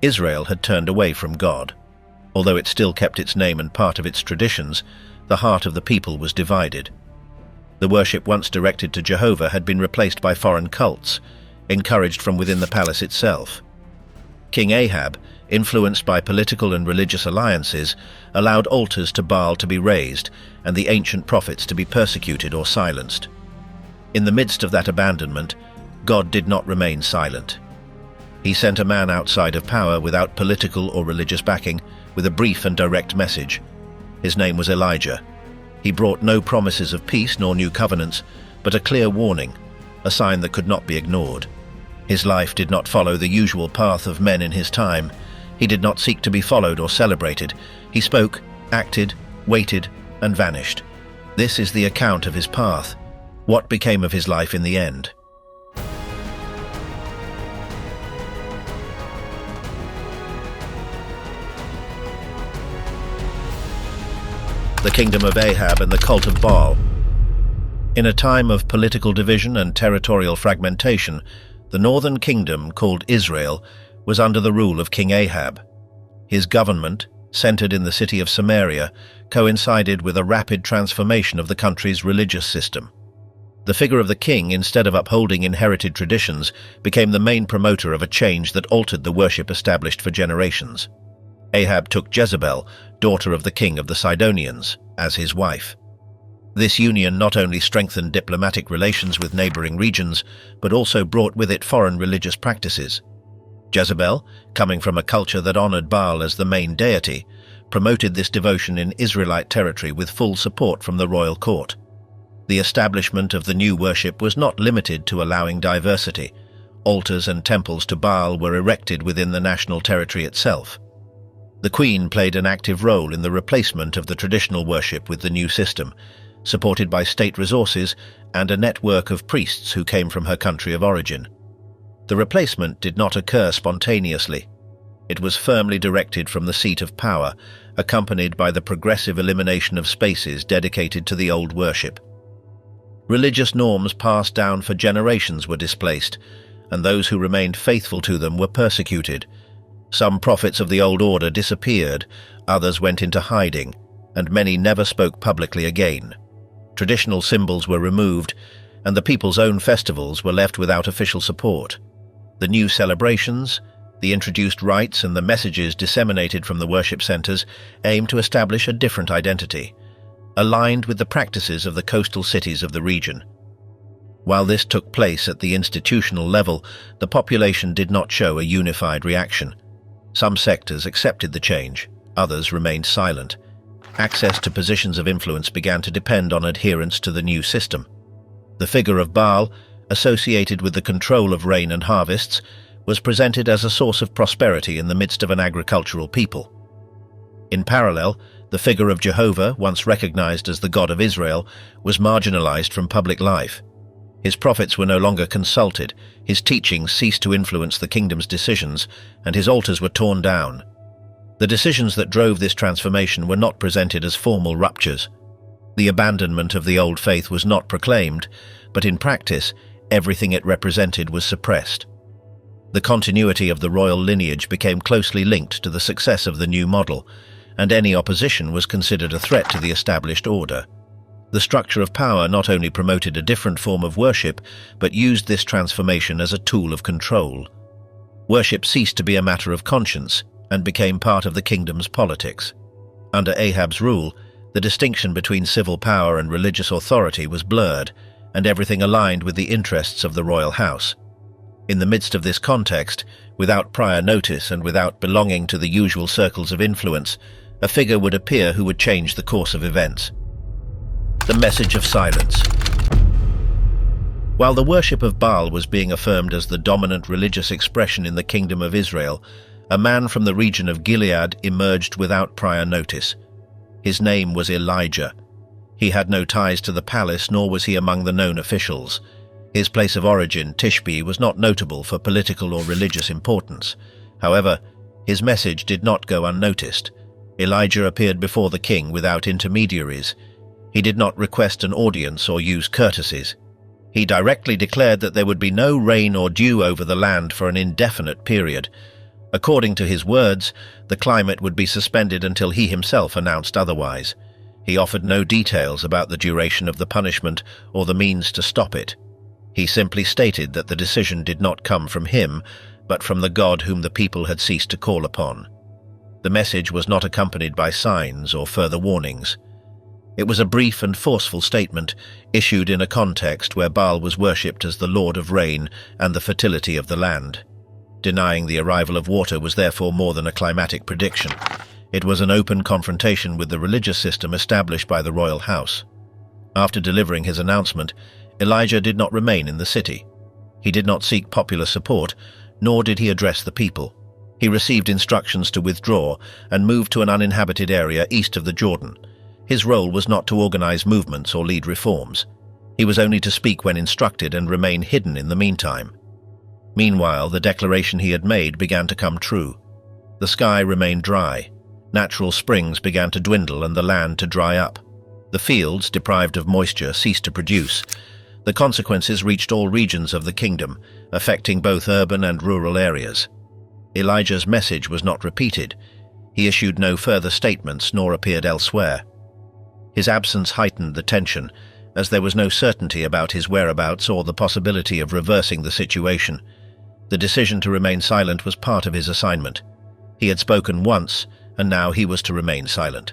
Israel had turned away from God. Although it still kept its name and part of its traditions, the heart of the people was divided. The worship once directed to Jehovah had been replaced by foreign cults, encouraged from within the palace itself. King Ahab, influenced by political and religious alliances, allowed altars to Baal to be raised and the ancient prophets to be persecuted or silenced. In the midst of that abandonment, God did not remain silent. He sent a man outside of power without political or religious backing, with a brief and direct message. His name was Elijah. He brought no promises of peace nor new covenants, but a clear warning, a sign that could not be ignored. His life did not follow the usual path of men in his time. He did not seek to be followed or celebrated. He spoke, acted, waited, and vanished. This is the account of his path. What became of his life in the end? The kingdom of Ahab and the cult of Baal. In a time of political division and territorial fragmentation, the northern kingdom, called Israel, was under the rule of King Ahab. His government, centered in the city of Samaria, coincided with a rapid transformation of the country's religious system. The figure of the king, instead of upholding inherited traditions, became the main promoter of a change that altered the worship established for generations. Ahab took Jezebel, daughter of the king of the Sidonians, as his wife. This union not only strengthened diplomatic relations with neighboring regions, but also brought with it foreign religious practices. Jezebel, coming from a culture that honored Baal as the main deity, promoted this devotion in Israelite territory with full support from the royal court. The establishment of the new worship was not limited to allowing diversity. Altars and temples to Baal were erected within the national territory itself. The Queen played an active role in the replacement of the traditional worship with the new system, supported by state resources and a network of priests who came from her country of origin. The replacement did not occur spontaneously. It was firmly directed from the seat of power, accompanied by the progressive elimination of spaces dedicated to the old worship. Religious norms passed down for generations were displaced, and those who remained faithful to them were persecuted. Some prophets of the old order disappeared, others went into hiding, and many never spoke publicly again. Traditional symbols were removed, and the people's own festivals were left without official support. The new celebrations, the introduced rites, and the messages disseminated from the worship centers aimed to establish a different identity, aligned with the practices of the coastal cities of the region. While this took place at the institutional level, the population did not show a unified reaction. Some sectors accepted the change, others remained silent. Access to positions of influence began to depend on adherence to the new system. The figure of Baal, associated with the control of rain and harvests, was presented as a source of prosperity in the midst of an agricultural people. In parallel, the figure of Jehovah, once recognized as the God of Israel, was marginalized from public life. His prophets were no longer consulted, his teachings ceased to influence the kingdom's decisions, and his altars were torn down. The decisions that drove this transformation were not presented as formal ruptures. The abandonment of the old faith was not proclaimed, but in practice, everything it represented was suppressed. The continuity of the royal lineage became closely linked to the success of the new model, and any opposition was considered a threat to the established order. The structure of power not only promoted a different form of worship, but used this transformation as a tool of control. Worship ceased to be a matter of conscience and became part of the kingdom's politics. Under Ahab's rule, the distinction between civil power and religious authority was blurred, and everything aligned with the interests of the royal house. In the midst of this context, without prior notice and without belonging to the usual circles of influence, a figure would appear who would change the course of events. The message of silence. While the worship of Baal was being affirmed as the dominant religious expression in the kingdom of Israel, a man from the region of Gilead emerged without prior notice. His name was Elijah. He had no ties to the palace, nor was he among the known officials. His place of origin, Tishbe, was not notable for political or religious importance. However, his message did not go unnoticed. Elijah appeared before the king without intermediaries. He did not request an audience or use courtesies. He directly declared that there would be no rain or dew over the land for an indefinite period. According to his words, the climate would be suspended until he himself announced otherwise. He offered no details about the duration of the punishment or the means to stop it. He simply stated that the decision did not come from him, but from the God whom the people had ceased to call upon. The message was not accompanied by signs or further warnings. It was a brief and forceful statement, issued in a context where Baal was worshipped as the Lord of rain and the fertility of the land. Denying the arrival of water was therefore more than a climatic prediction. It was an open confrontation with the religious system established by the royal house. After delivering his announcement, Elijah did not remain in the city. He did not seek popular support, nor did he address the people. He received instructions to withdraw and move to an uninhabited area east of the Jordan. His role was not to organize movements or lead reforms. He was only to speak when instructed and remain hidden in the meantime. Meanwhile, the declaration he had made began to come true. The sky remained dry. Natural springs began to dwindle and the land to dry up. The fields, deprived of moisture, ceased to produce. The consequences reached all regions of the kingdom, affecting both urban and rural areas. Elijah's message was not repeated. He issued no further statements nor appeared elsewhere. His absence heightened the tension, as there was no certainty about his whereabouts or the possibility of reversing the situation. The decision to remain silent was part of his assignment. He had spoken once, and now he was to remain silent.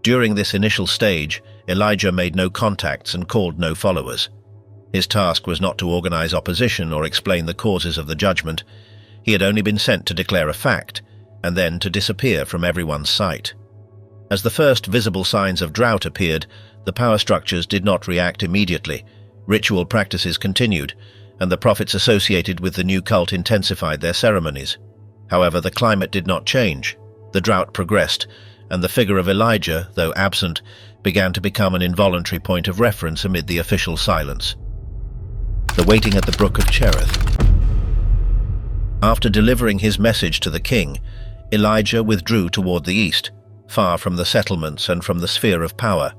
During this initial stage, Elijah made no contacts and called no followers. His task was not to organize opposition or explain the causes of the judgment. He had only been sent to declare a fact, and then to disappear from everyone's sight. As the first visible signs of drought appeared, the power structures did not react immediately. Ritual practices continued, and the prophets associated with the new cult intensified their ceremonies. However, the climate did not change. The drought progressed, and the figure of Elijah, though absent, began to become an involuntary point of reference amid the official silence. The waiting at the brook of Cherith. After delivering his message to the king, Elijah withdrew toward the east, far from the settlements and from the sphere of power.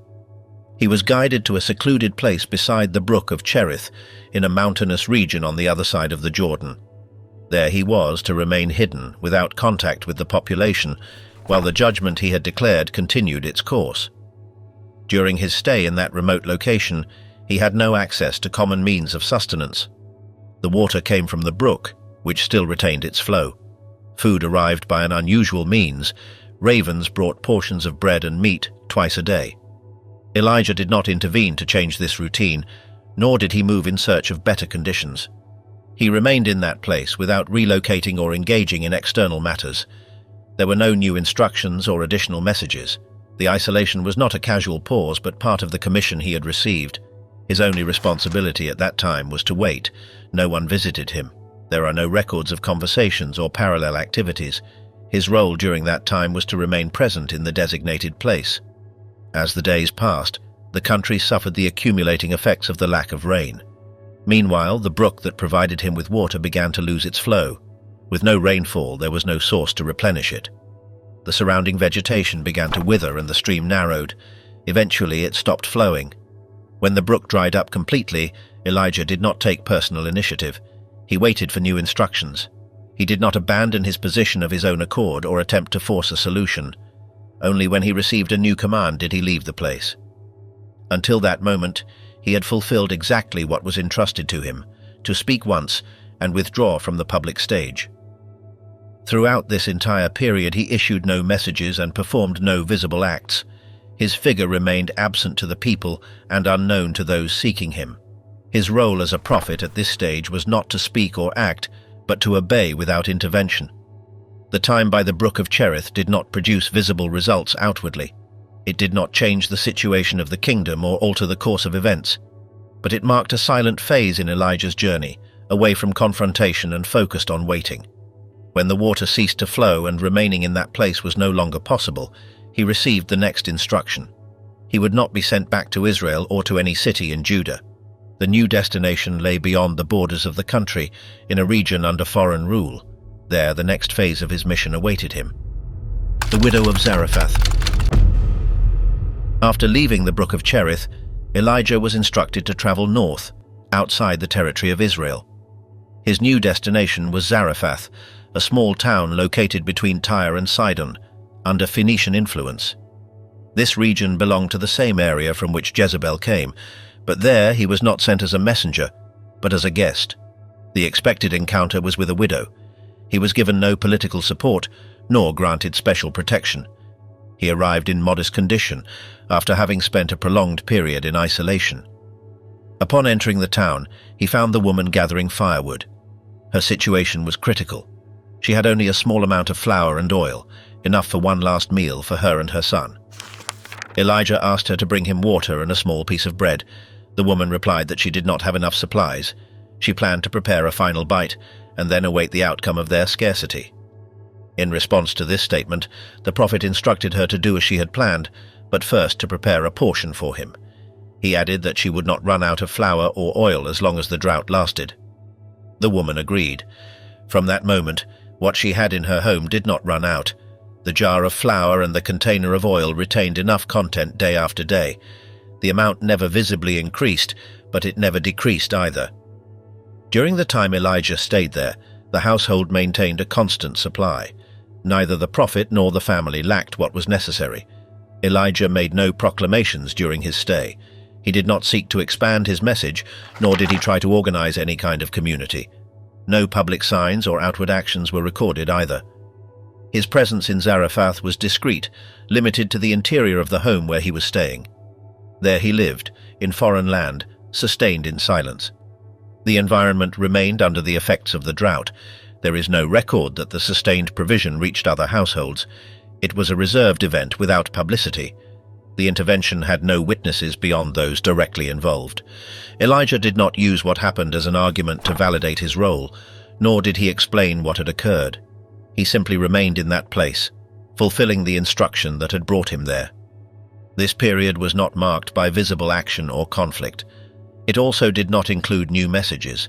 He was guided to a secluded place beside the brook of Cherith, in a mountainous region on the other side of the Jordan. There he was to remain hidden, without contact with the population, while the judgment he had declared continued its course. During his stay in that remote location, he had no access to common means of sustenance. The water came from the brook, which still retained its flow. Food arrived by an unusual means. Ravens brought portions of bread and meat twice a day. Elijah did not intervene to change this routine, nor did he move in search of better conditions. He remained in that place without relocating or engaging in external matters. There were no new instructions or additional messages. The isolation was not a casual pause, but part of the commission he had received. His only responsibility at that time was to wait. No one visited him. There are no records of conversations or parallel activities. His role during that time was to remain present in the designated place. As the days passed, the country suffered the accumulating effects of the lack of rain. Meanwhile, the brook that provided him with water began to lose its flow. With no rainfall, there was no source to replenish it. The surrounding vegetation began to wither and the stream narrowed. Eventually, it stopped flowing. When the brook dried up completely, Elijah did not take personal initiative. He waited for new instructions. He did not abandon his position of his own accord or attempt to force a solution. Only when he received a new command did he leave the place. Until that moment, he had fulfilled exactly what was entrusted to him, to speak once and withdraw from the public stage. Throughout this entire period, he issued no messages and performed no visible acts. His figure remained absent to the people and unknown to those seeking him. His role as a prophet at this stage was not to speak or act, but to obey without intervention. The time by the brook of Cherith did not produce visible results outwardly. It did not change the situation of the kingdom or alter the course of events, but it marked a silent phase in Elijah's journey, away from confrontation and focused on waiting. When the water ceased to flow and remaining in that place was no longer possible, he received the next instruction. He would not be sent back to Israel or to any city in Judah. The new destination lay beyond the borders of the country, in a region under foreign rule. There, the next phase of his mission awaited him. The widow of Zarephath. After leaving the brook of Cherith, Elijah was instructed to travel north, outside the territory of Israel. His new destination was Zarephath, a small town located between Tyre and Sidon, under Phoenician influence. This region belonged to the same area from which Jezebel came, but there he was not sent as a messenger, but as a guest. The expected encounter was with a widow. He was given no political support, nor granted special protection. He arrived in modest condition, after having spent a prolonged period in isolation. Upon entering the town, he found the woman gathering firewood. Her situation was critical. She had only a small amount of flour and oil, enough for one last meal for her and her son. Elijah asked her to bring him water and a small piece of bread. The woman replied that she did not have enough supplies. She planned to prepare a final bite and then await the outcome of their scarcity. In response to this statement, the prophet instructed her to do as she had planned, but first to prepare a portion for him. He added that she would not run out of flour or oil as long as the drought lasted. The woman agreed. From that moment, what she had in her home did not run out. The jar of flour and the container of oil retained enough content day after day. The amount never visibly increased, but it never decreased either. During the time Elijah stayed there, the household maintained a constant supply. Neither the prophet nor the family lacked what was necessary. Elijah made no proclamations during his stay. He did not seek to expand his message, nor did he try to organize any kind of community. No public signs or outward actions were recorded either. His presence in Zarephath was discreet, limited to the interior of the home where he was staying. There he lived, in foreign land, sustained in silence. The environment remained under the effects of the drought. There is no record that the sustained provision reached other households. It was a reserved event without publicity. The intervention had no witnesses beyond those directly involved. Elijah did not use what happened as an argument to validate his role, nor did he explain what had occurred. He simply remained in that place, fulfilling the instruction that had brought him there. This period was not marked by visible action or conflict. It also did not include new messages.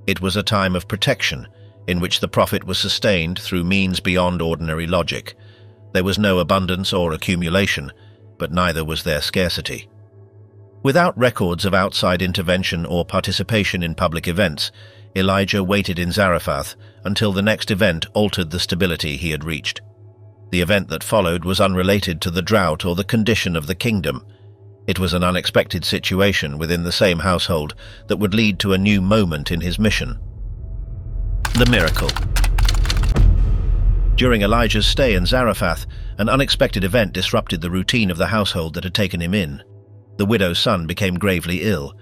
It was a time of protection, in which the prophet was sustained through means beyond ordinary logic. There was no abundance or accumulation, but neither was there scarcity. Without records of outside intervention or participation in public events, Elijah waited in Zarephath until the next event altered the stability he had reached. The event that followed was unrelated to the drought or the condition of the kingdom. It was an unexpected situation within the same household that would lead to a new moment in his mission. The miracle. During Elijah's stay in Zarephath, an unexpected event disrupted the routine of the household that had taken him in. The widow's son became gravely ill.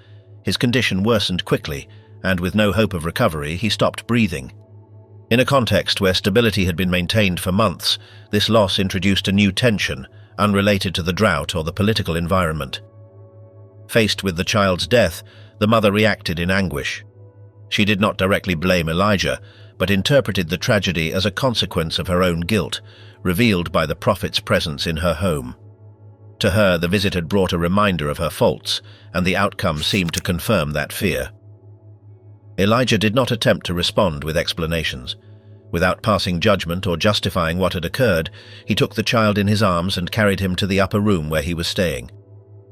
His condition worsened quickly, and with no hope of recovery, he stopped breathing. In a context where stability had been maintained for months, this loss introduced a new tension, unrelated to the drought or the political environment. Faced with the child's death, the mother reacted in anguish. She did not directly blame Elijah, but interpreted the tragedy as a consequence of her own guilt, revealed by the prophet's presence in her home. To her, the visit had brought a reminder of her faults, and the outcome seemed to confirm that fear. Elijah did not attempt to respond with explanations. Without passing judgment or justifying what had occurred, he took the child in his arms and carried him to the upper room where he was staying.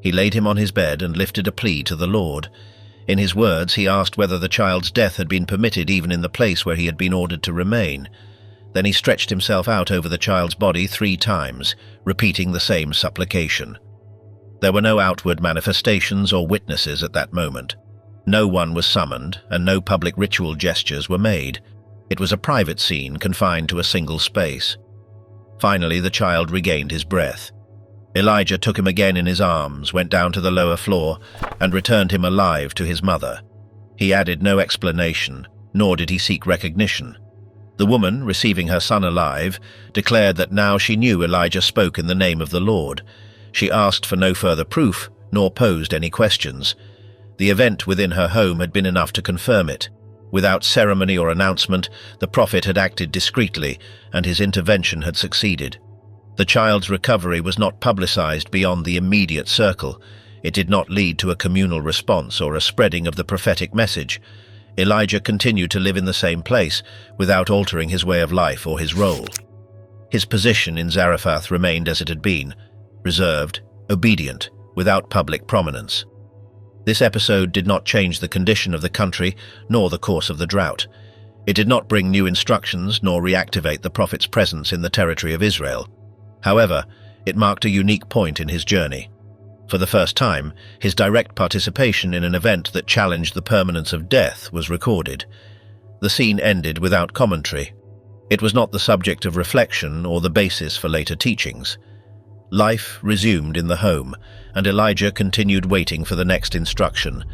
He laid him on his bed and lifted a plea to the Lord. In his words, he asked whether the child's death had been permitted even in the place where he had been ordered to remain. Then he stretched himself out over the child's body 3 times, repeating the same supplication. There were no outward manifestations or witnesses at that moment. No one was summoned, and no public ritual gestures were made. It was a private scene confined to a single space. Finally, the child regained his breath. Elijah took him again in his arms, went down to the lower floor, and returned him alive to his mother. He added no explanation, nor did he seek recognition. The woman, receiving her son alive, declared that now she knew Elijah spoke in the name of the Lord. She asked for no further proof, nor posed any questions. The event within her home had been enough to confirm it. Without ceremony or announcement, the prophet had acted discreetly, and his intervention had succeeded. The child's recovery was not publicized beyond the immediate circle. It did not lead to a communal response or a spreading of the prophetic message. Elijah continued to live in the same place, without altering his way of life or his role. His position in Zarephath remained as it had been, reserved, obedient, without public prominence. This episode did not change the condition of the country nor the course of the drought. It did not bring new instructions nor reactivate the prophet's presence in the territory of Israel. However, it marked a unique point in his journey. For the first time, his direct participation in an event that challenged the permanence of death was recorded. The scene ended without commentary. It was not the subject of reflection or the basis for later teachings. Life resumed in the home, and Elijah continued waiting for the next instruction.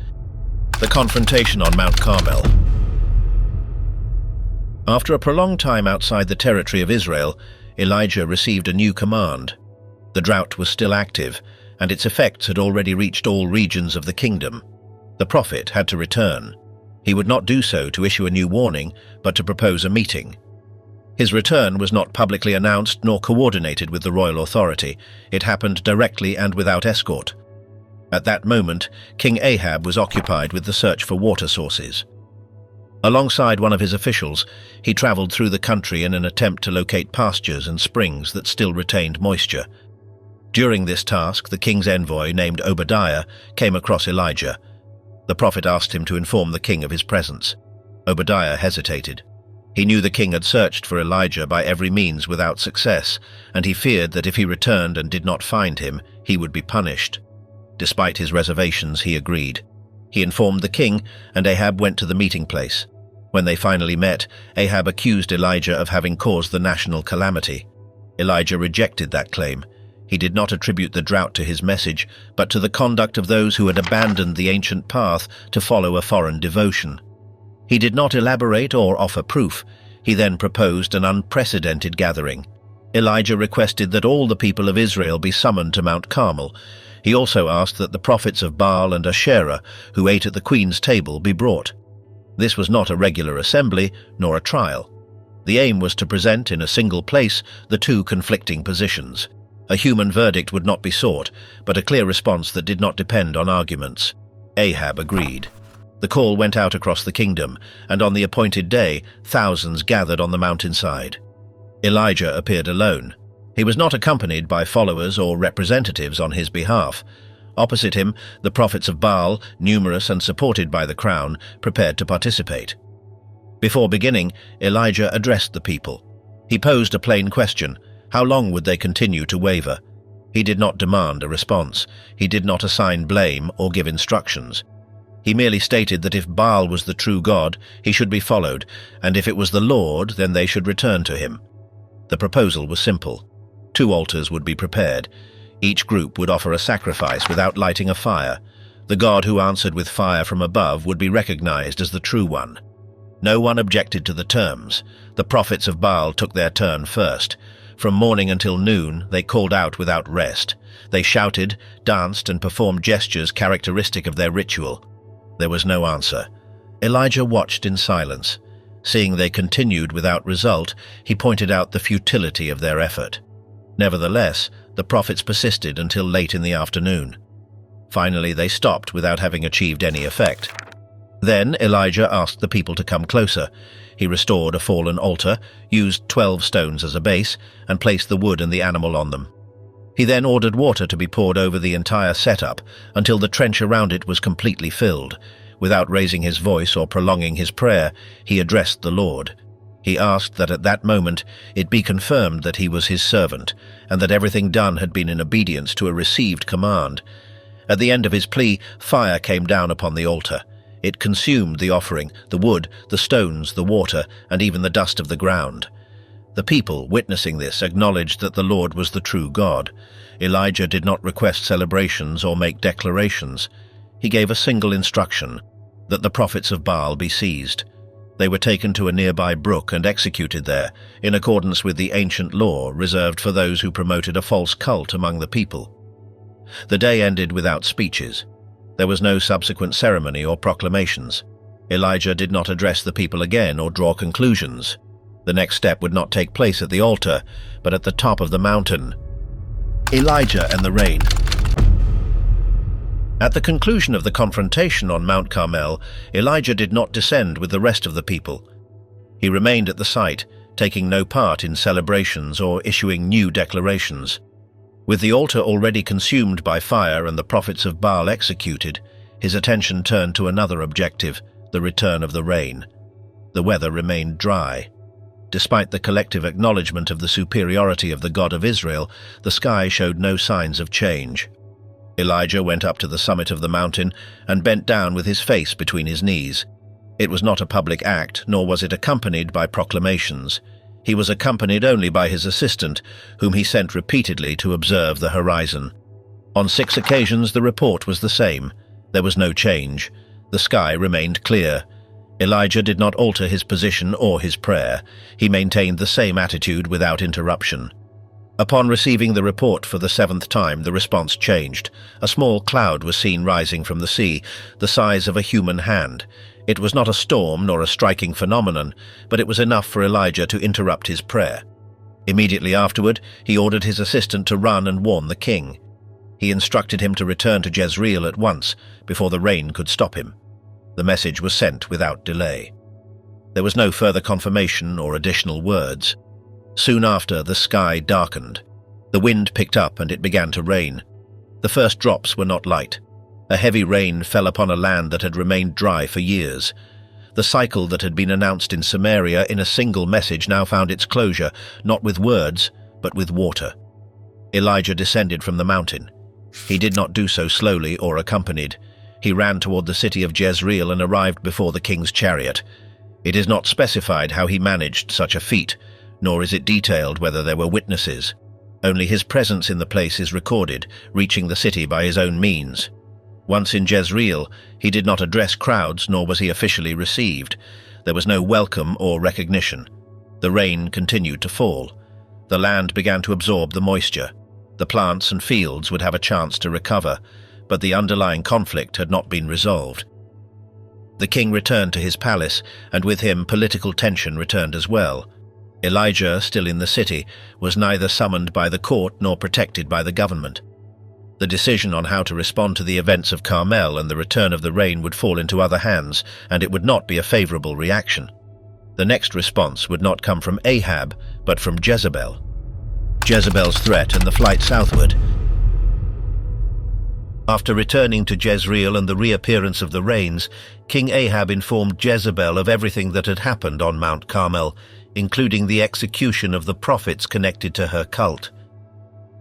The confrontation on Mount Carmel. After a prolonged time outside the territory of Israel, Elijah received a new command. The drought was still active, and its effects had already reached all regions of the kingdom. The prophet had to return. He would not do so to issue a new warning, but to propose a meeting. His return was not publicly announced nor coordinated with the royal authority. It happened directly and without escort. At that moment, King Ahab was occupied with the search for water sources. Alongside one of his officials, he traveled through the country in an attempt to locate pastures and springs that still retained moisture. During this task, the king's envoy, named Obadiah, came across Elijah. The prophet asked him to inform the king of his presence. Obadiah hesitated. He knew the king had searched for Elijah by every means without success, and he feared that if he returned and did not find him, he would be punished. Despite his reservations, he agreed. He informed the king, and Ahab went to the meeting place. When they finally met, Ahab accused Elijah of having caused the national calamity. Elijah rejected that claim. He did not attribute the drought to his message, but to the conduct of those who had abandoned the ancient path to follow a foreign devotion. He did not elaborate or offer proof. He then proposed an unprecedented gathering. Elijah requested that all the people of Israel be summoned to Mount Carmel. He also asked that the prophets of Baal and Asherah, who ate at the queen's table, be brought. This was not a regular assembly, nor a trial. The aim was to present in a single place the two conflicting positions. A human verdict would not be sought, but a clear response that did not depend on arguments. Ahab agreed. The call went out across the kingdom, and on the appointed day, thousands gathered on the mountainside. Elijah appeared alone. He was not accompanied by followers or representatives on his behalf. Opposite him, the prophets of Baal, numerous and supported by the crown, prepared to participate. Before beginning, Elijah addressed the people. He posed a plain question: how long would they continue to waver? He did not demand a response. He did not assign blame or give instructions. He merely stated that if Baal was the true God, he should be followed, and if it was the Lord, then they should return to him. The proposal was simple. 2 altars would be prepared. Each group would offer a sacrifice without lighting a fire. The God who answered with fire from above would be recognized as the true one. No one objected to the terms. The prophets of Baal took their turn first. From morning until noon, they called out without rest. They shouted, danced, and performed gestures characteristic of their ritual. There was no answer. Elijah watched in silence. Seeing they continued without result, he pointed out the futility of their effort. Nevertheless, the prophets persisted until late in the afternoon. Finally, they stopped without having achieved any effect. Then Elijah asked the people to come closer. He restored a fallen altar, used 12 stones as a base, and placed the wood and the animal on them. He then ordered water to be poured over the entire setup until the trench around it was completely filled. Without raising his voice or prolonging his prayer, he addressed the Lord. He asked that at that moment it be confirmed that he was his servant, and that everything done had been in obedience to a received command. At the end of his plea, fire came down upon the altar. It consumed the offering, the wood, the stones, the water, and even the dust of the ground. The people, witnessing this, acknowledged that the Lord was the true God. Elijah did not request celebrations or make declarations. He gave a single instruction, that the prophets of Baal be seized. They were taken to a nearby brook and executed there, in accordance with the ancient law reserved for those who promoted a false cult among the people. The day ended without speeches. There was no subsequent ceremony or proclamations. Elijah did not address the people again or draw conclusions. The next step would not take place at the altar, but at the top of the mountain. Elijah and the rain. At the conclusion of the confrontation on Mount Carmel, Elijah did not descend with the rest of the people. He remained at the site, taking no part in celebrations or issuing new declarations. With the altar already consumed by fire and the prophets of Baal executed, his attention turned to another objective, the return of the rain. The weather remained dry. Despite the collective acknowledgement of the superiority of the God of Israel, the sky showed no signs of change. Elijah went up to the summit of the mountain and bent down with his face between his knees. It was not a public act, nor was it accompanied by proclamations. He was accompanied only by his assistant, whom he sent repeatedly to observe the horizon. On 6 occasions the report was the same. There was no change. The sky remained clear. Elijah did not alter his position or his prayer. He maintained the same attitude without interruption. Upon receiving the report for the 7th time, the response changed. A small cloud was seen rising from the sea, the size of a human hand. It was not a storm nor a striking phenomenon, but it was enough for Elijah to interrupt his prayer. Immediately afterward, he ordered his assistant to run and warn the king. He instructed him to return to Jezreel at once, before the rain could stop him. The message was sent without delay. There was no further confirmation or additional words. Soon after, the sky darkened. The wind picked up and it began to rain. The first drops were not light. A heavy rain fell upon a land that had remained dry for years. The cycle that had been announced in Samaria in a single message now found its closure, not with words, but with water. Elijah descended from the mountain. He did not do so slowly or accompanied. He ran toward the city of Jezreel and arrived before the king's chariot. It is not specified how he managed such a feat, nor is it detailed whether there were witnesses. Only his presence in the place is recorded, reaching the city by his own means. Once in Jezreel, he did not address crowds, nor was he officially received. There was no welcome or recognition. The rain continued to fall. The land began to absorb the moisture. The plants and fields would have a chance to recover, but the underlying conflict had not been resolved. The king returned to his palace, and with him political tension returned as well. Elijah, still in the city, was neither summoned by the court nor protected by the government. The decision on how to respond to the events of Carmel and the return of the rain would fall into other hands, and it would not be a favorable reaction. The next response would not come from Ahab, but from Jezebel. Jezebel's threat and the flight southward. After returning to Jezreel and the reappearance of the rains, King Ahab informed Jezebel of everything that had happened on Mount Carmel, including the execution of the prophets connected to her cult.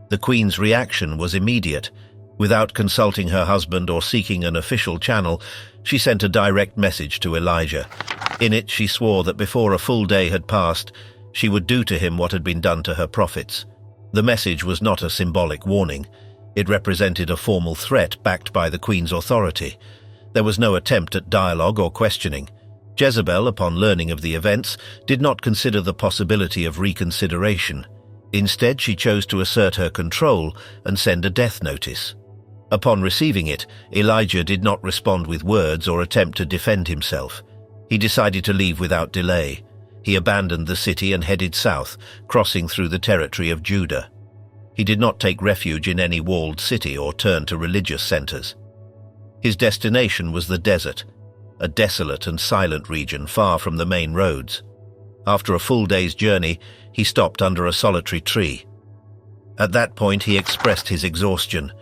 The queen's reaction was immediate. Without consulting her husband or seeking an official channel, she sent a direct message to Elijah. In it, she swore that before a full day had passed, she would do to him what had been done to her prophets. The message was not a symbolic warning. It represented a formal threat backed by the queen's authority. There was no attempt at dialogue or questioning. Jezebel, upon learning of the events, did not consider the possibility of reconsideration. Instead, she chose to assert her control and send a death notice. Upon receiving it, Elijah did not respond with words or attempt to defend himself. He decided to leave without delay. He abandoned the city and headed south, crossing through the territory of Judah. He did not take refuge in any walled city or turn to religious centers. His destination was the desert, a desolate and silent region far from the main roads. After a full day's journey, he stopped under a solitary tree. At that point, he expressed his exhaustion.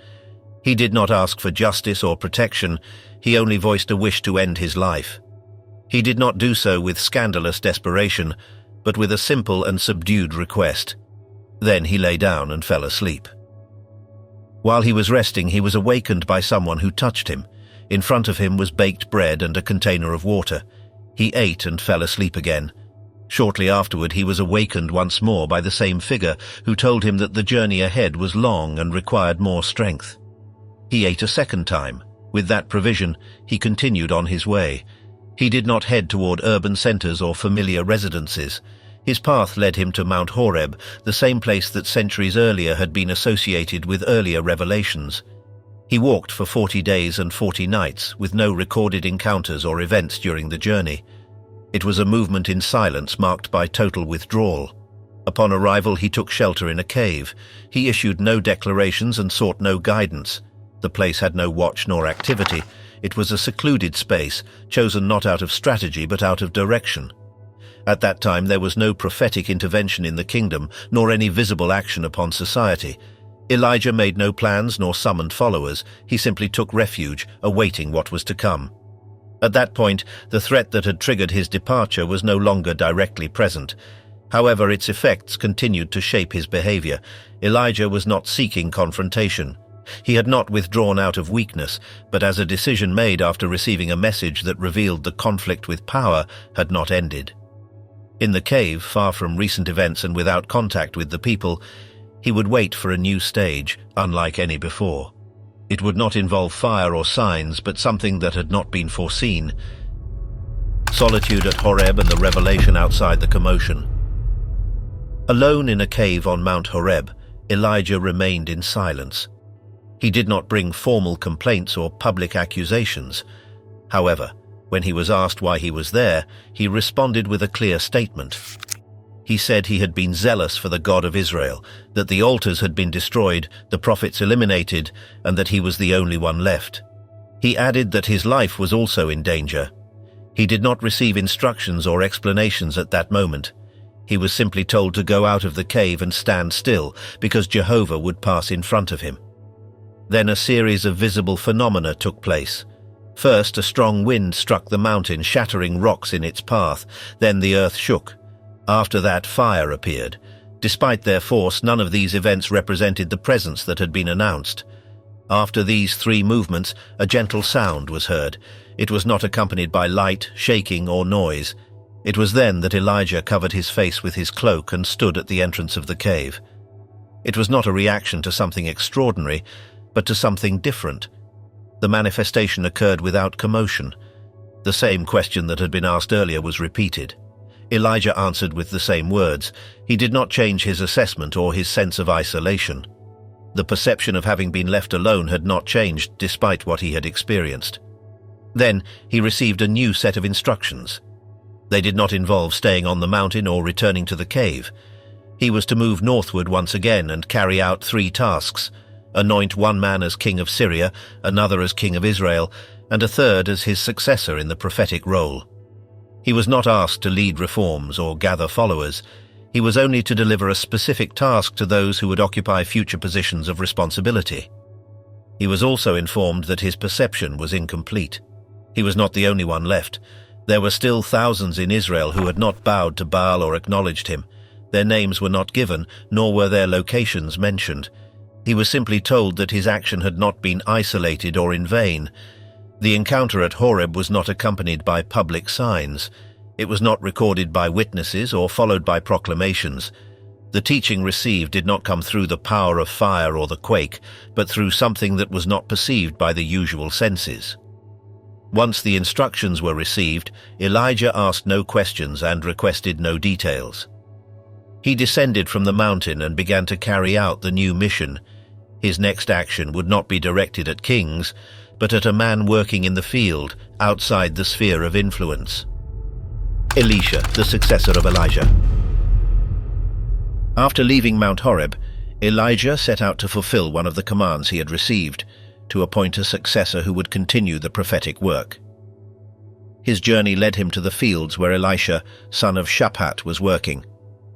He did not ask for justice or protection, he only voiced a wish to end his life. He did not do so with scandalous desperation, but with a simple and subdued request. Then he lay down and fell asleep. While he was resting, he was awakened by someone who touched him. In front of him was baked bread and a container of water. He ate and fell asleep again. Shortly afterward, he was awakened once more by the same figure who told him that the journey ahead was long and required more strength. He ate a second time. With that provision, he continued on his way. He did not head toward urban centers or familiar residences. His path led him to Mount Horeb, the same place that centuries earlier had been associated with earlier revelations. He walked for 40 days and 40 nights, with no recorded encounters or events during the journey. It was a movement in silence marked by total withdrawal. Upon arrival, he took shelter in a cave. He issued no declarations and sought no guidance. The place had no watch nor activity. It was a secluded space, chosen not out of strategy but out of direction. At that time, there was no prophetic intervention in the kingdom, nor any visible action upon society. Elijah made no plans nor summoned followers. He simply took refuge, awaiting what was to come. At that point, the threat that had triggered his departure was no longer directly present. However, its effects continued to shape his behavior. Elijah was not seeking confrontation. He had not withdrawn out of weakness, but as a decision made after receiving a message that revealed the conflict with power had not ended. In the cave, far from recent events and without contact with the people, he would wait for a new stage, unlike any before. It would not involve fire or signs, but something that had not been foreseen. Solitude at Horeb and the revelation outside the commotion. Alone in a cave on Mount Horeb, Elijah remained in silence. He did not bring formal complaints or public accusations. However, when he was asked why he was there, he responded with a clear statement. He said he had been zealous for the God of Israel, that the altars had been destroyed, the prophets eliminated, and that he was the only one left. He added that his life was also in danger. He did not receive instructions or explanations at that moment. He was simply told to go out of the cave and stand still, because Jehovah would pass in front of him. Then a series of visible phenomena took place. First, a strong wind struck the mountain, shattering rocks in its path. Then the earth shook. After that, fire appeared. Despite their force, none of these events represented the presence that had been announced. After these three movements, a gentle sound was heard. It was not accompanied by light, shaking, or noise. It was then that Elijah covered his face with his cloak and stood at the entrance of the cave. It was not a reaction to something extraordinary, but to something different. The manifestation occurred without commotion. The same question that had been asked earlier was repeated. Elijah answered with the same words. He did not change his assessment or his sense of isolation. The perception of having been left alone had not changed despite what he had experienced. Then he received a new set of instructions. They did not involve staying on the mountain or returning to the cave. He was to move northward once again and carry out 3 tasks: anoint one man as king of Syria, another as king of Israel, and a third as his successor in the prophetic role. He was not asked to lead reforms or gather followers. He was only to deliver a specific task to those who would occupy future positions of responsibility. He was also informed that his perception was incomplete. He was not the only one left. There were still thousands in Israel who had not bowed to Baal or acknowledged him. Their names were not given, nor were their locations mentioned. He was simply told that his action had not been isolated or in vain. The encounter at Horeb was not accompanied by public signs. It was not recorded by witnesses or followed by proclamations. The teaching received did not come through the power of fire or the quake, but through something that was not perceived by the usual senses. Once the instructions were received, Elijah asked no questions and requested no details. He descended from the mountain and began to carry out the new mission. His next action would not be directed at kings, but at a man working in the field, outside the sphere of influence. Elisha, the successor of Elijah. After leaving Mount Horeb, Elijah set out to fulfill one of the commands he had received, to appoint a successor who would continue the prophetic work. His journey led him to the fields where Elisha, son of Shaphat, was working.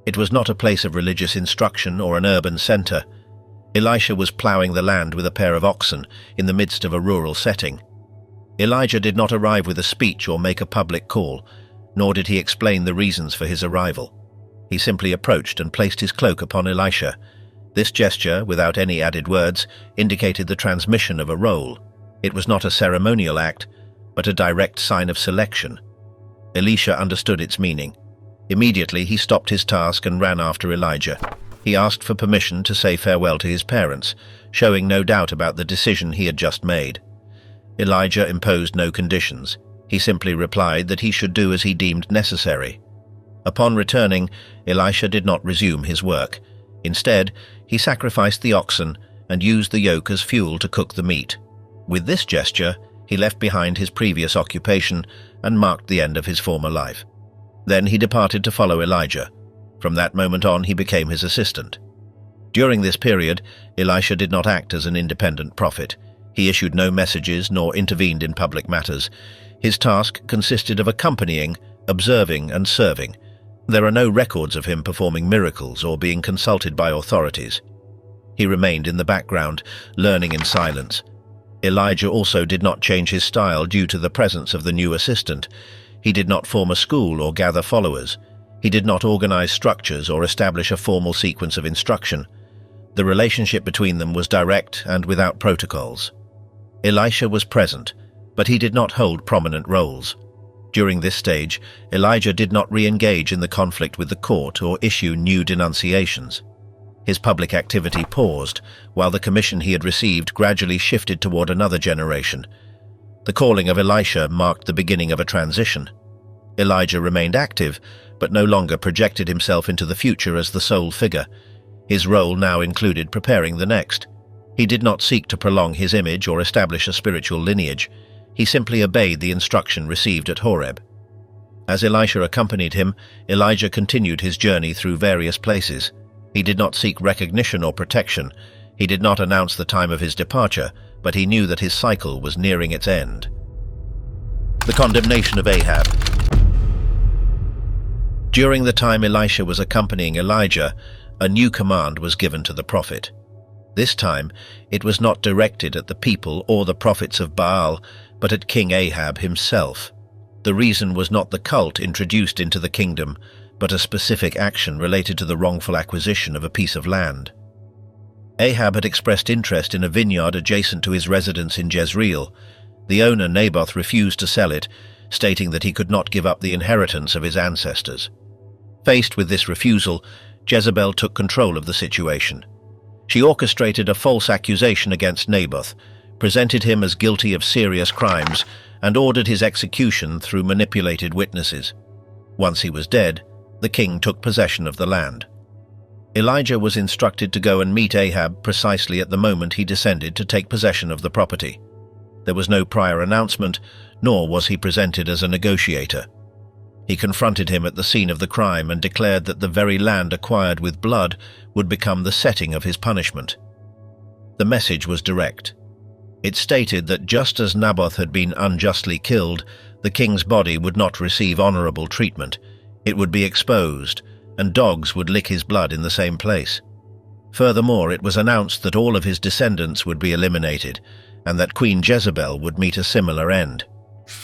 It was not a place of religious instruction or an urban center. Elisha was plowing the land with a pair of oxen in the midst of a rural setting. Elijah did not arrive with a speech or make a public call, nor did he explain the reasons for his arrival. He simply approached and placed his cloak upon Elisha. This gesture, without any added words, indicated the transmission of a role. It was not a ceremonial act, but a direct sign of selection. Elisha understood its meaning. Immediately he stopped his task and ran after Elijah. He asked for permission to say farewell to his parents, showing no doubt about the decision he had just made. Elijah imposed no conditions. He simply replied that he should do as he deemed necessary. Upon returning, Elisha did not resume his work. Instead, he sacrificed the oxen and used the yoke as fuel to cook the meat. With this gesture, he left behind his previous occupation and marked the end of his former life. Then he departed to follow Elijah. From that moment on, he became his assistant. During this period, Elisha did not act as an independent prophet. He issued no messages nor intervened in public matters. His task consisted of accompanying, observing, and serving. There are no records of him performing miracles or being consulted by authorities. He remained in the background, learning in silence. Elijah also did not change his style due to the presence of the new assistant. He did not form a school or gather followers. He did not organize structures or establish a formal sequence of instruction. The relationship between them was direct and without protocols. Elisha was present, but he did not hold prominent roles. During this stage, Elijah did not re-engage in the conflict with the court or issue new denunciations. His public activity paused, while the commission he had received gradually shifted toward another generation. The calling of Elisha marked the beginning of a transition. Elijah remained active, but no longer projected himself into the future as the sole figure. His role now included preparing the next. He did not seek to prolong his image or establish a spiritual lineage. He simply obeyed the instruction received at Horeb. As Elisha accompanied him, Elijah continued his journey through various places. He did not seek recognition or protection. He did not announce the time of his departure, but he knew that his cycle was nearing its end. The condemnation of Ahab. During the time Elisha was accompanying Elijah, a new command was given to the prophet. This time, it was not directed at the people or the prophets of Baal, but at King Ahab himself. The reason was not the cult introduced into the kingdom, but a specific action related to the wrongful acquisition of a piece of land. Ahab had expressed interest in a vineyard adjacent to his residence in Jezreel. The owner, Naboth, refused to sell it, stating that he could not give up the inheritance of his ancestors. Faced with this refusal, Jezebel took control of the situation. She orchestrated a false accusation against Naboth, presented him as guilty of serious crimes, and ordered his execution through manipulated witnesses. Once he was dead, the king took possession of the land. Elijah was instructed to go and meet Ahab precisely at the moment he descended to take possession of the property. There was no prior announcement, nor was he presented as a negotiator. He confronted him at the scene of the crime and declared that the very land acquired with blood would become the setting of his punishment. The message was direct. It stated that just as Naboth had been unjustly killed, the king's body would not receive honorable treatment. It would be exposed, and dogs would lick his blood in the same place. Furthermore, it was announced that all of his descendants would be eliminated, and that Queen Jezebel would meet a similar end.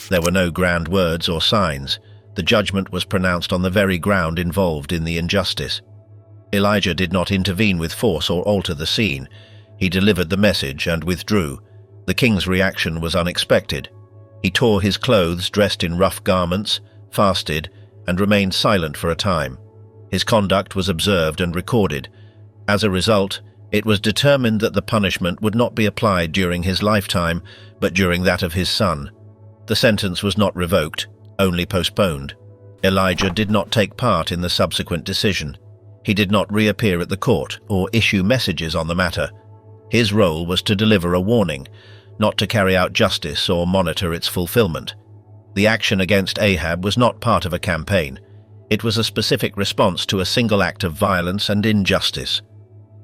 There were no grand words or signs. The judgment was pronounced on the very ground involved in the injustice. Elijah did not intervene with force or alter the scene. He delivered the message and withdrew. The king's reaction was unexpected. He tore his clothes, dressed in rough garments, fasted, and remained silent for a time. His conduct was observed and recorded. As a result, it was determined that the punishment would not be applied during his lifetime, but during that of his son. The sentence was not revoked, only postponed. Elijah did not take part in the subsequent decision. He did not reappear at the court or issue messages on the matter. His role was to deliver a warning, not to carry out justice or monitor its fulfillment. The action against Ahab was not part of a campaign. It was a specific response to a single act of violence and injustice.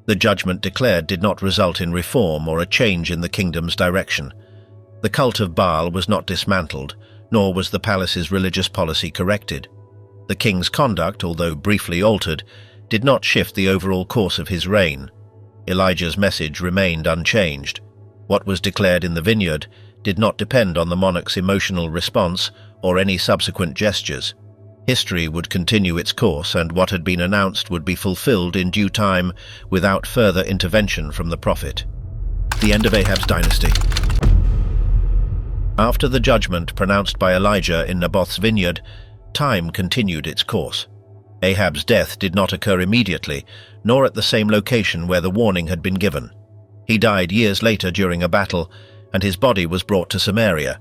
The judgment declared did not result in reform or a change in the kingdom's direction. The cult of Baal was not dismantled, nor was the palace's religious policy corrected. The king's conduct, although briefly altered, did not shift the overall course of his reign. Elijah's message remained unchanged. What was declared in the vineyard did not depend on the monarch's emotional response or any subsequent gestures. History would continue its course, and what had been announced would be fulfilled in due time without further intervention from the prophet. The end of Ahab's dynasty. After the judgment pronounced by Elijah in Naboth's vineyard, time continued its course. Ahab's death did not occur immediately, nor at the same location where the warning had been given. He died years later during a battle, and his body was brought to Samaria.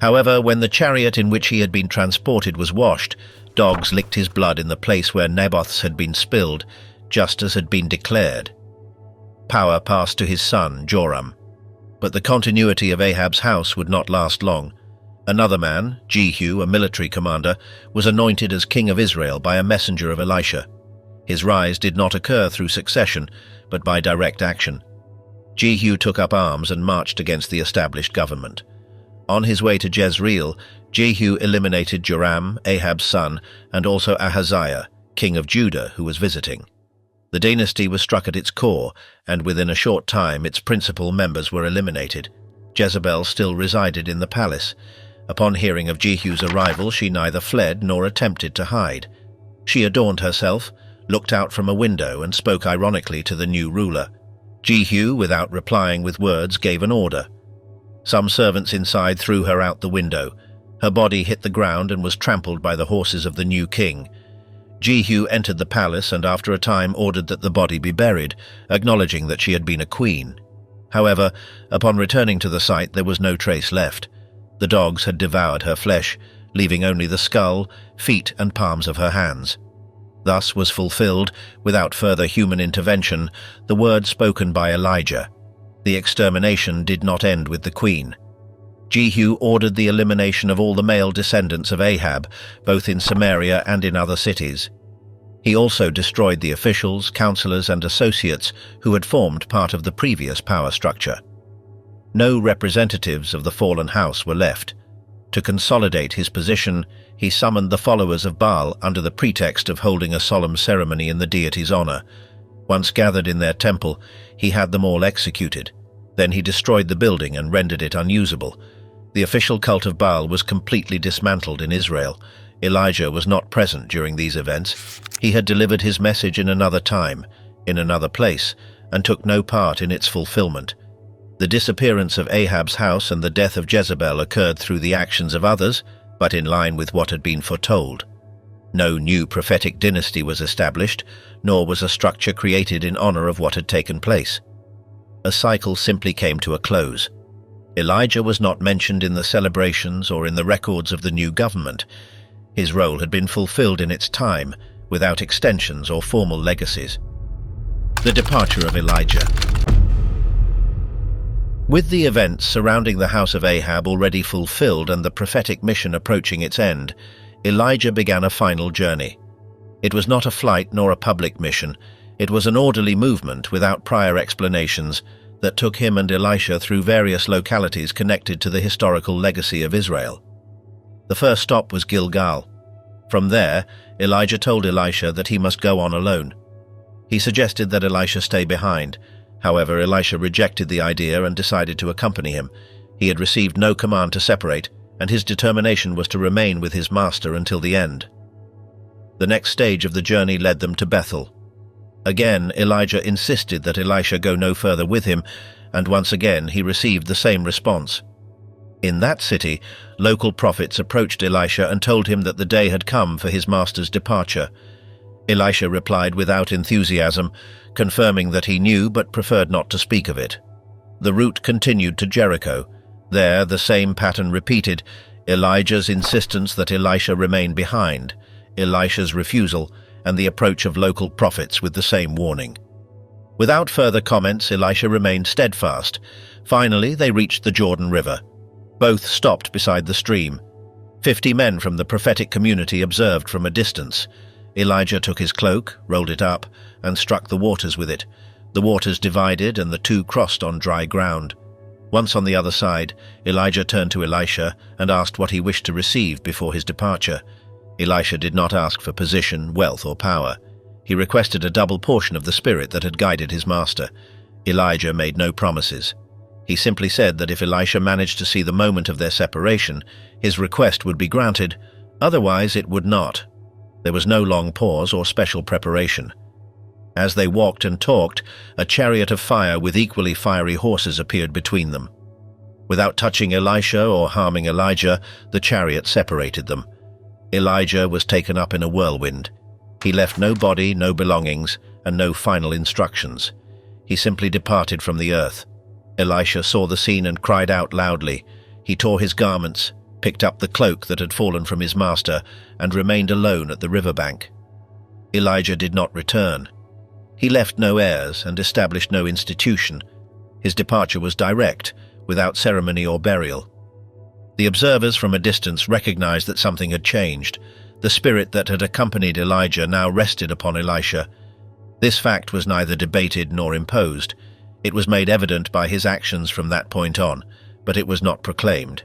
However, when the chariot in which he had been transported was washed, dogs licked his blood in the place where Naboth's had been spilled, just as had been declared. Power passed to his son, Joram. But the continuity of Ahab's house would not last long. Another man, Jehu, a military commander, was anointed as king of Israel by a messenger of Elisha. His rise did not occur through succession, but by direct action. Jehu took up arms and marched against the established government. On his way to Jezreel, Jehu eliminated Joram, Ahab's son, and also Ahaziah, king of Judah, who was visiting. The dynasty was struck at its core, and within a short time its principal members were eliminated. Jezebel still resided in the palace. Upon hearing of Jehu's arrival, she neither fled nor attempted to hide. She adorned herself, looked out from a window, and spoke ironically to the new ruler. Jehu, without replying with words, gave an order. Some servants inside threw her out the window. Her body hit the ground and was trampled by the horses of the new king. Jehu entered the palace and after a time ordered that the body be buried, acknowledging that she had been a queen. However, upon returning to the site there was no trace left. The dogs had devoured her flesh, leaving only the skull, feet and palms of her hands. Thus was fulfilled, without further human intervention, the word spoken by Elijah. The extermination did not end with the queen. Jehu ordered the elimination of all the male descendants of Ahab, both in Samaria and in other cities. He also destroyed the officials, counselors and associates who had formed part of the previous power structure. No representatives of the fallen house were left. To consolidate his position, he summoned the followers of Baal under the pretext of holding a solemn ceremony in the deity's honor. Once gathered in their temple, he had them all executed. Then he destroyed the building and rendered it unusable. The official cult of Baal was completely dismantled in Israel. Elijah was not present during these events. He had delivered his message in another time, in another place, and took no part in its fulfillment. The disappearance of Ahab's house and the death of Jezebel occurred through the actions of others, but in line with what had been foretold. No new prophetic dynasty was established, nor was a structure created in honor of what had taken place. A cycle simply came to a close. Elijah was not mentioned in the celebrations or in the records of the new government. His role had been fulfilled in its time, without extensions or formal legacies. The departure of Elijah. With the events surrounding the house of Ahab already fulfilled and the prophetic mission approaching its end, Elijah began a final journey. It was not a flight nor a public mission. It was an orderly movement without prior explanations that took him and Elisha through various localities connected to the historical legacy of Israel. The first stop was Gilgal. From there, Elijah told Elisha that he must go on alone. He suggested that Elisha stay behind. However, Elisha rejected the idea and decided to accompany him. He had received no command to separate, and his determination was to remain with his master until the end. The next stage of the journey led them to Bethel. Again, Elijah insisted that Elisha go no further with him, and once again he received the same response. In that city, local prophets approached Elisha and told him that the day had come for his master's departure. Elisha replied without enthusiasm, confirming that he knew but preferred not to speak of it. The route continued to Jericho. There, the same pattern repeated: Elijah's insistence that Elisha remain behind, Elisha's refusal, and the approach of local prophets with the same warning. Without further comments, Elisha remained steadfast. Finally, they reached the Jordan River. Both stopped beside the stream. 50 men from the prophetic community observed from a distance. Elijah took his cloak, rolled it up, and struck the waters with it. The waters divided, and the two crossed on dry ground. Once on the other side, Elijah turned to Elisha and asked what he wished to receive before his departure. Elisha did not ask for position, wealth, or power. He requested a double portion of the spirit that had guided his master. Elijah made no promises. He simply said that if Elisha managed to see the moment of their separation, his request would be granted, otherwise it would not. There was no long pause or special preparation. As they walked and talked, a chariot of fire with equally fiery horses appeared between them. Without touching Elisha or harming Elijah, the chariot separated them. Elijah was taken up in a whirlwind. He left no body, no belongings, and no final instructions. He simply departed from the earth. Elisha saw the scene and cried out loudly. He tore his garments, picked up the cloak that had fallen from his master, and remained alone at the riverbank. Elijah did not return. He left no heirs and established no institution. His departure was direct, without ceremony or burial. The observers from a distance recognized that something had changed. The spirit that had accompanied Elijah now rested upon Elisha. This fact was neither debated nor imposed. It was made evident by his actions from that point on, but it was not proclaimed.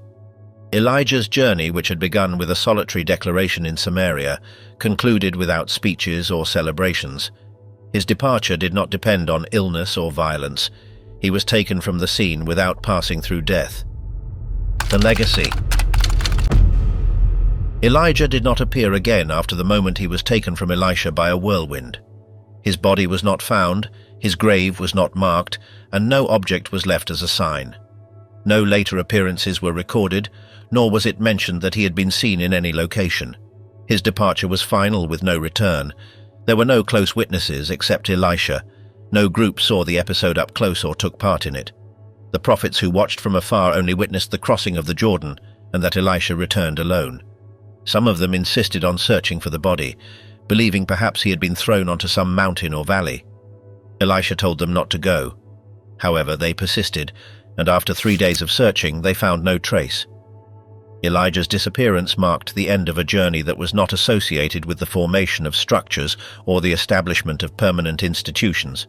Elijah's journey, which had begun with a solitary declaration in Samaria, concluded without speeches or celebrations. His departure did not depend on illness or violence. He was taken from the scene without passing through death. The legacy. Elijah did not appear again after the moment he was taken from Elisha by a whirlwind. His body was not found, his grave was not marked, and no object was left as a sign. No later appearances were recorded, nor was it mentioned that he had been seen in any location. His departure was final with no return. There were no close witnesses except Elisha. No group saw the episode up close or took part in it. The prophets who watched from afar only witnessed the crossing of the Jordan and that Elisha returned alone. Some of them insisted on searching for the body, believing perhaps he had been thrown onto some mountain or valley. Elisha told them not to go. However, they persisted, and after 3 days of searching, they found no trace. Elijah's disappearance marked the end of a journey that was not associated with the formation of structures or the establishment of permanent institutions.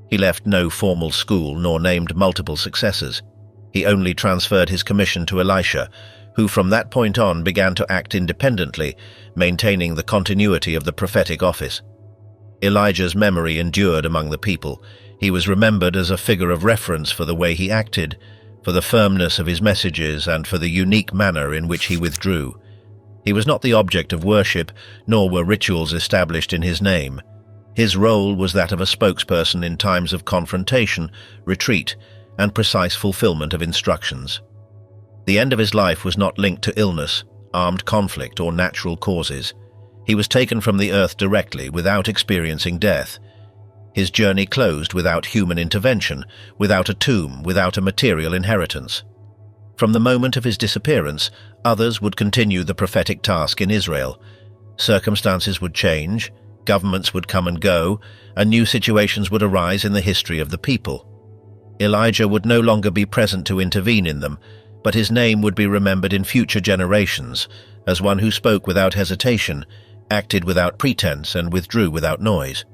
He left no formal school nor named multiple successors. He only transferred his commission to Elisha, who from that point on began to act independently, maintaining the continuity of the prophetic office. Elijah's memory endured among the people. He was remembered as a figure of reference for the way he acted, for the firmness of his messages, and for the unique manner in which he withdrew. He was not the object of worship, nor were rituals established in his name. His role was that of a spokesperson in times of confrontation, retreat, and precise fulfillment of instructions. The end of his life was not linked to illness, armed conflict, or natural causes. He was taken from the earth directly, without experiencing death. His journey closed without human intervention, without a tomb, without a material inheritance. From the moment of his disappearance, others would continue the prophetic task in Israel. Circumstances would change, governments would come and go, and new situations would arise in the history of the people. Elijah would no longer be present to intervene in them, but his name would be remembered in future generations as one who spoke without hesitation, acted without pretense, and withdrew without noise.